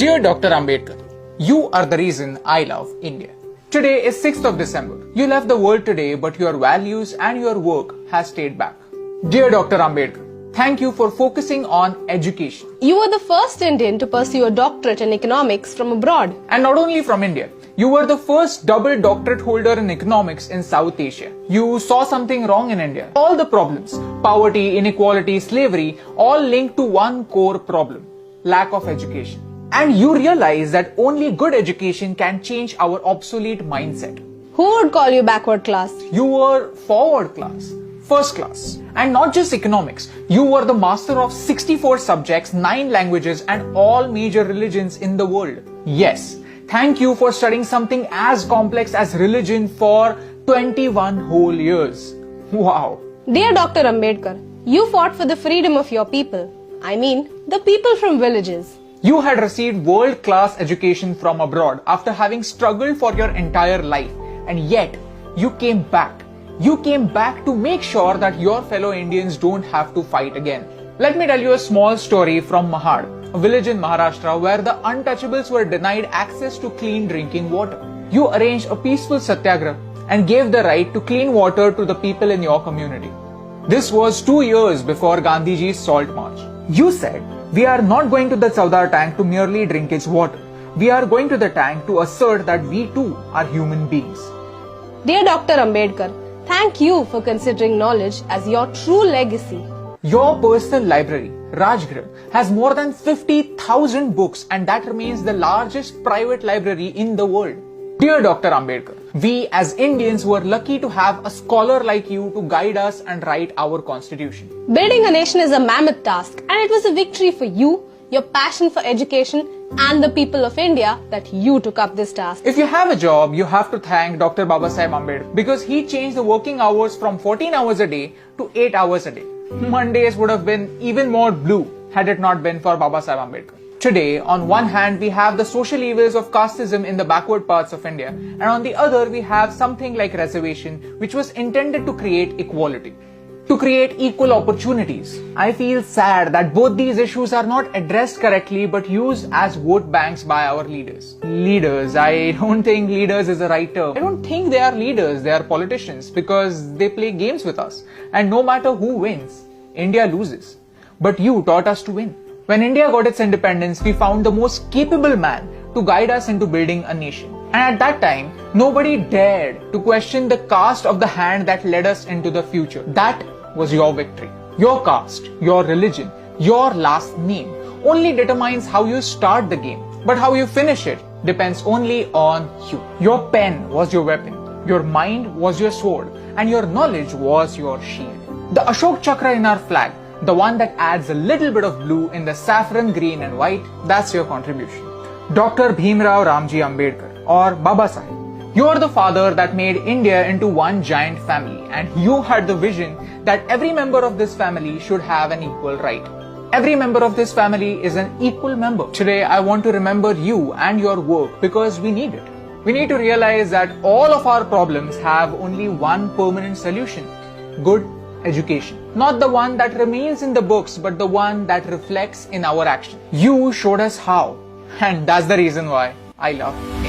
Dear Dr. Ambedkar, you are the reason I love India. Today is 6th of December. You left the world today, but your values and your work has stayed back. Dear Dr. Ambedkar, thank you for focusing on education. You were the first Indian to pursue a doctorate in economics from abroad. And not only from India, you were the first double doctorate holder in economics in South Asia. You saw something wrong in India. All the problems, poverty, inequality, slavery, all linked to one core problem, lack of education. And you realize that only good education can change our obsolete mindset. Who would call you backward class? You were forward class, first class. And not just economics, you were the master of 64 subjects, 9 languages and all major religions in the world. Yes, thank you for studying something as complex as religion for 21 whole years. Wow. Dear Dr. Ambedkar, you fought for the freedom of your people. I mean, the people from villages. You had received world-class education from abroad after having struggled for your entire life. And yet, you came back. You came back to make sure that your fellow Indians don't have to fight again. Let me tell you a small story from Mahad, a village in Maharashtra where the untouchables were denied access to clean drinking water. You arranged a peaceful satyagraha and gave the right to clean water to the people in your community. This was 2 years before Gandhiji's Salt March. You said, we are not going to the Chowdar tank to merely drink its water. We are going to the tank to assert that we too are human beings. Dear Dr. Ambedkar, thank you for considering knowledge as your true legacy. Your personal library, Rajgriha, has more than 50,000 books and that remains the largest private library in the world. Dear Dr. Ambedkar, we as Indians were lucky to have a scholar like you to guide us and write our constitution. Building a nation is a mammoth task and it was a victory for you, your passion for education and the people of India that you took up this task. If you have a job, you have to thank Dr. Babasaheb Ambedkar because he changed the working hours from 14 hours a day to 8 hours a day. Mondays would have been even more blue had it not been for Babasaheb Ambedkar. Today, on one hand, we have the social evils of casteism in the backward parts of India, and on the other, we have something like reservation, which was intended to create equality, to create equal opportunities. I feel sad that both these issues are not addressed correctly but used as vote banks by our leaders. Leaders, I don't think leaders is the right term. I don't think they are leaders, they are politicians because they play games with us. And no matter who wins, India loses. But you taught us to win. When India got its independence, we found the most capable man to guide us into building a nation. And at that time, nobody dared to question the caste of the hand that led us into the future. That was your victory. Your caste, your religion, your last name only determines how you start the game. But how you finish it depends only on you. Your pen was your weapon, your mind was your sword, and your knowledge was your shield. The Ashok Chakra in our flag, the one that adds a little bit of blue in the saffron, green and white, that's your contribution. Dr. Bheemrao Ramji Ambedkar or Baba Sahib. You are the father that made India into one giant family and you had the vision that every member of this family should have an equal right. Every member of this family is an equal member. Today I want to remember you and your work because we need it. We need to realize that all of our problems have only one permanent solution: good education. Not the one that remains in the books, but the one that reflects in our action. You showed us how. And that's the reason why I love you.